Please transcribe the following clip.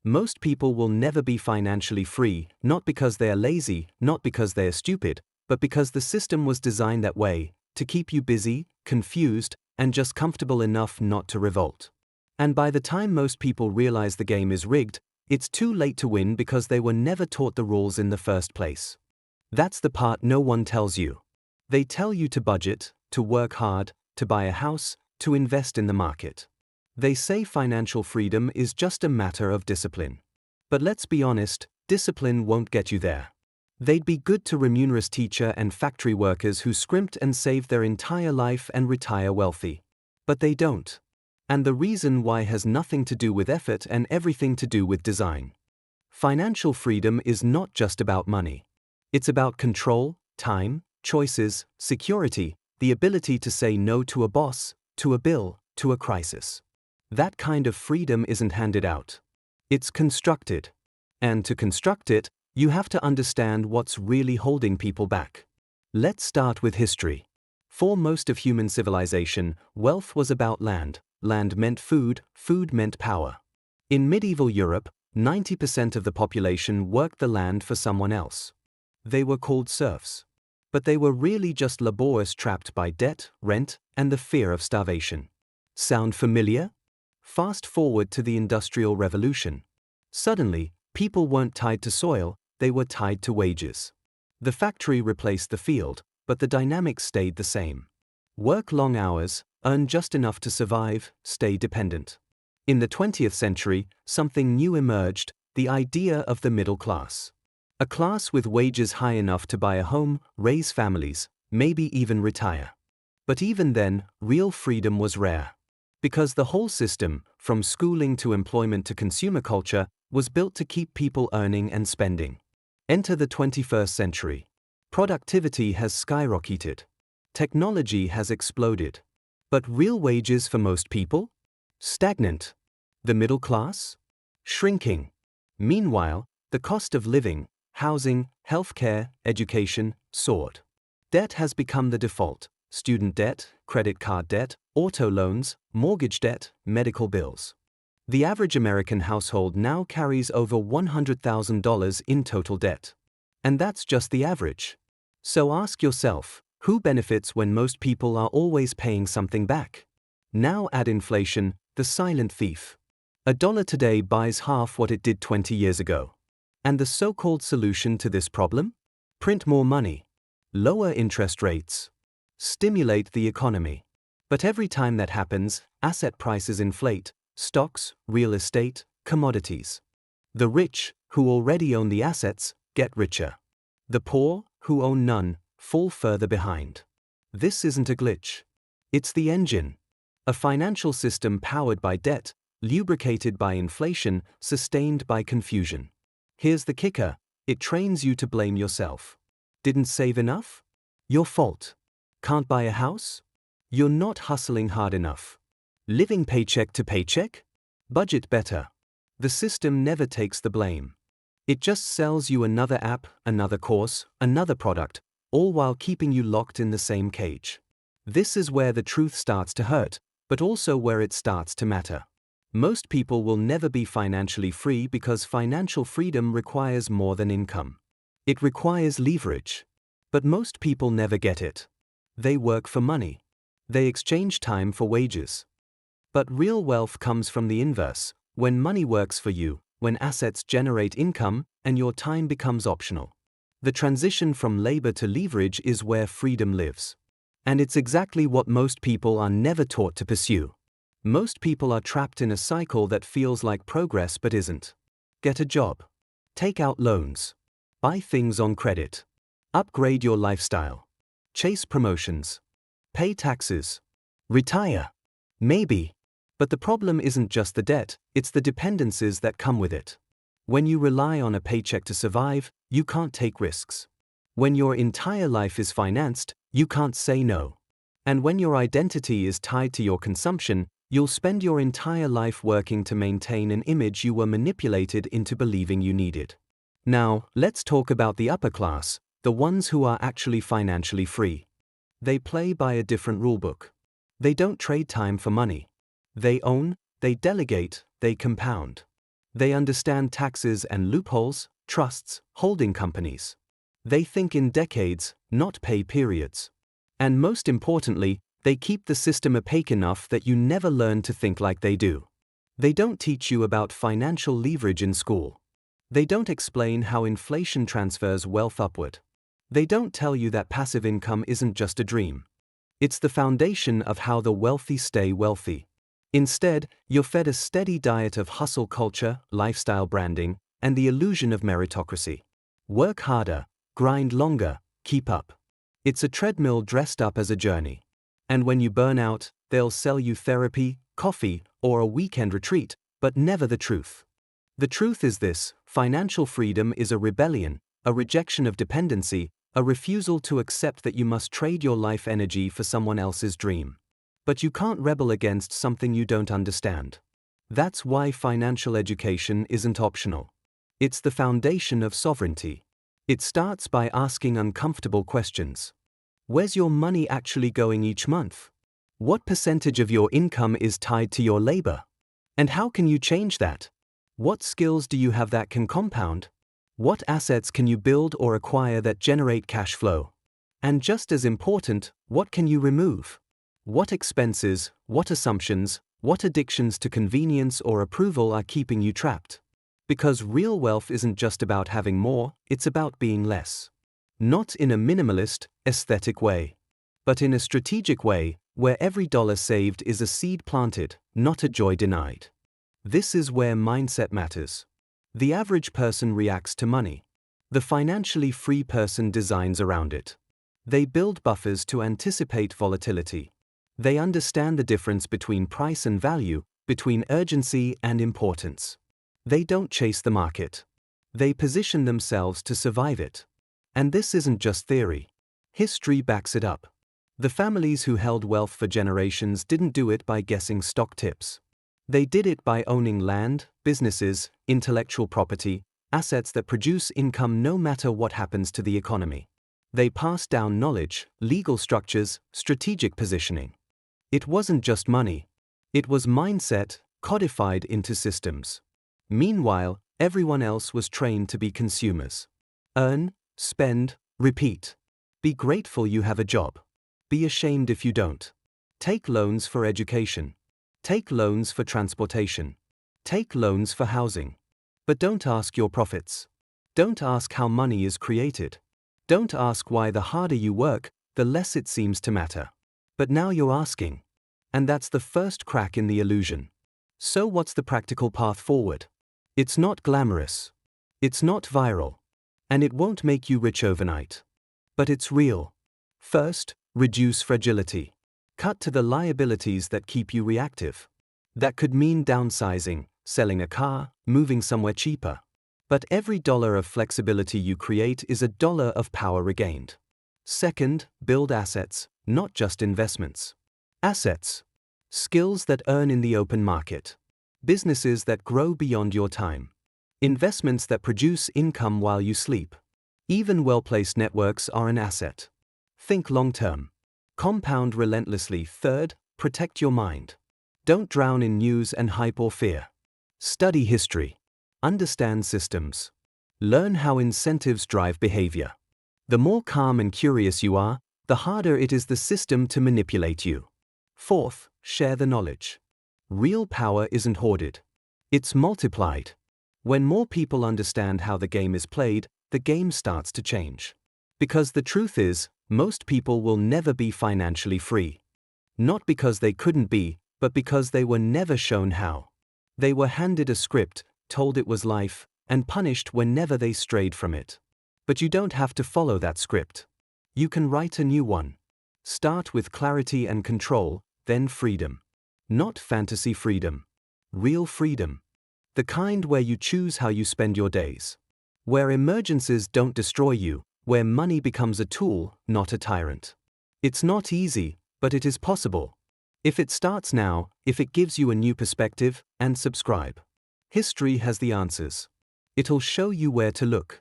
Most people will never be financially free, not because they are lazy, not because they are stupid, but because the system was designed that way, to keep you busy, confused, and just comfortable enough not to revolt. And by the time most people realize the game is rigged, it's too late to win because they were never taught the rules in the first place. That's the part no one tells you. They tell you to budget, to work hard, to buy a house, to invest in the market. They say financial freedom is just a matter of discipline. But let's be honest, discipline won't get you there. They'd be good to remunerative teacher and factory workers who scrimped and saved their entire life and retire wealthy. But they don't. And the reason why has nothing to do with effort and everything to do with design. Financial freedom is not just about money. It's about control, time, choices, security, the ability to say no to a boss, to a bill, to a crisis. That kind of freedom isn't handed out. It's constructed. And to construct it, you have to understand what's really holding people back. Let's start with history. For most of human civilization, wealth was about land. Land meant food, food meant power. In medieval Europe, 90% of the population worked the land for someone else. They were called serfs. But they were really just laborers trapped by debt, rent, and the fear of starvation. Sound familiar? Fast forward to the Industrial Revolution. Suddenly, people weren't tied to soil, they were tied to wages. The factory replaced the field, but the dynamics stayed the same. Work long hours, earn just enough to survive, stay dependent. In the 20th century, something new emerged, the idea of the middle class. A class with wages high enough to buy a home, raise families, maybe even retire. But even then, real freedom was rare. Because the whole system, from schooling to employment to consumer culture, was built to keep people earning and spending. Enter the 21st century. Productivity has skyrocketed. Technology has exploded. But real wages for most people? Stagnant. The middle class? Shrinking. Meanwhile, the cost of living, housing, healthcare, education, soared. Debt has become the default. Student debt, credit card debt, auto loans, mortgage debt, medical bills. The average American household now carries over $100,000 in total debt. And that's just the average. So ask yourself, who benefits when most people are always paying something back? Now add inflation, the silent thief. $1 today buys half what it did 20 years ago. And the so-called solution to this problem? Print more money. Lower interest rates. Stimulate the economy. But every time that happens, asset prices inflate. Stocks, real estate, commodities. The rich, who already own the assets, get richer. The poor, who own none, fall further behind. This isn't a glitch. It's the engine. A financial system powered by debt, lubricated by inflation, sustained by confusion. Here's the kicker, it trains you to blame yourself. Didn't save enough? Your fault. Can't buy a house? You're not hustling hard enough. Living paycheck to paycheck? Budget better. The system never takes the blame. It just sells you another app, another course, another product, all while keeping you locked in the same cage. This is where the truth starts to hurt, but also where it starts to matter. Most people will never be financially free because financial freedom requires more than income. It requires leverage. But most people never get it. They work for money. They exchange time for wages. But real wealth comes from the inverse, when money works for you, when assets generate income, and your time becomes optional. The transition from labor to leverage is where freedom lives. And it's exactly what most people are never taught to pursue. Most people are trapped in a cycle that feels like progress but isn't. Get a job. Take out loans. Buy things on credit. Upgrade your lifestyle. Chase promotions. Pay taxes. Retire. Maybe. But the problem isn't just the debt, it's the dependencies that come with it. When you rely on a paycheck to survive, you can't take risks. When your entire life is financed, you can't say no. And when your identity is tied to your consumption, you'll spend your entire life working to maintain an image you were manipulated into believing you needed. Now, let's talk about the upper class, the ones who are actually financially free. They play by a different rulebook. They don't trade time for money. They own, they delegate, they compound. They understand taxes and loopholes, trusts, holding companies. They think in decades, not pay periods. And most importantly, they keep the system opaque enough that you never learn to think like they do. They don't teach you about financial leverage in school. They don't explain how inflation transfers wealth upward. They don't tell you that passive income isn't just a dream. It's the foundation of how the wealthy stay wealthy. Instead, you're fed a steady diet of hustle culture, lifestyle branding, and the illusion of meritocracy. Work harder, grind longer, keep up. It's a treadmill dressed up as a journey. And when you burn out, they'll sell you therapy, coffee, or a weekend retreat, but never the truth. The truth is this: financial freedom is a rebellion, a rejection of dependency, a refusal to accept that you must trade your life energy for someone else's dream. But you can't rebel against something you don't understand. That's why financial education isn't optional. It's the foundation of sovereignty. It starts by asking uncomfortable questions. Where's your money actually going each month? What percentage of your income is tied to your labor? And how can you change that? What skills do you have that can compound? What assets can you build or acquire that generate cash flow? And just as important, what can you remove? What expenses, what assumptions, what addictions to convenience or approval are keeping you trapped? Because real wealth isn't just about having more, it's about being less. Not in a minimalist, aesthetic way, but in a strategic way, where every dollar saved is a seed planted, not a joy denied. This is where mindset matters. The average person reacts to money. The financially free person designs around it. They build buffers to anticipate volatility. They understand the difference between price and value, between urgency and importance. They don't chase the market. They position themselves to survive it. And this isn't just theory. History backs it up. The families who held wealth for generations didn't do it by guessing stock tips. They did it by owning land, businesses, intellectual property, assets that produce income no matter what happens to the economy. They passed down knowledge, legal structures, strategic positioning. It wasn't just money. It was mindset, codified into systems. Meanwhile, everyone else was trained to be consumers. Earn, spend, repeat. Be grateful you have a job. Be ashamed if you don't. Take loans for education. Take loans for transportation. Take loans for housing. But don't ask your profits. Don't ask how money is created. Don't ask why the harder you work, the less it seems to matter. But now you're asking. And that's the first crack in the illusion. So what's the practical path forward? It's not glamorous. It's not viral. And it won't make you rich overnight. But it's real. First, reduce fragility. Cut to the liabilities that keep you reactive. That could mean downsizing, selling a car, moving somewhere cheaper. But every dollar of flexibility you create is a dollar of power regained. Second, build assets, not just investments. Assets. Skills that earn in the open market. Businesses that grow beyond your time. Investments that produce income while you sleep. Even well-placed networks are an asset. Think long-term. Compound relentlessly. Third, protect your mind. Don't drown in news and hype or fear. Study history. Understand systems. Learn how incentives drive behavior. The more calm and curious you are, the harder it is the system to manipulate you. Fourth, share the knowledge. Real power isn't hoarded. It's multiplied. When more people understand how the game is played, the game starts to change. Because the truth is, most people will never be financially free. Not because they couldn't be, but because they were never shown how. They were handed a script, told it was life, and punished whenever they strayed from it. But you don't have to follow that script. You can write a new one. Start with clarity and control, then freedom. Not fantasy freedom. Real freedom. The kind where you choose how you spend your days. Where emergencies don't destroy you, where money becomes a tool, not a tyrant. It's not easy, but it is possible. If it starts now, if it gives you a new perspective, and subscribe. History has the answers. It'll show you where to look.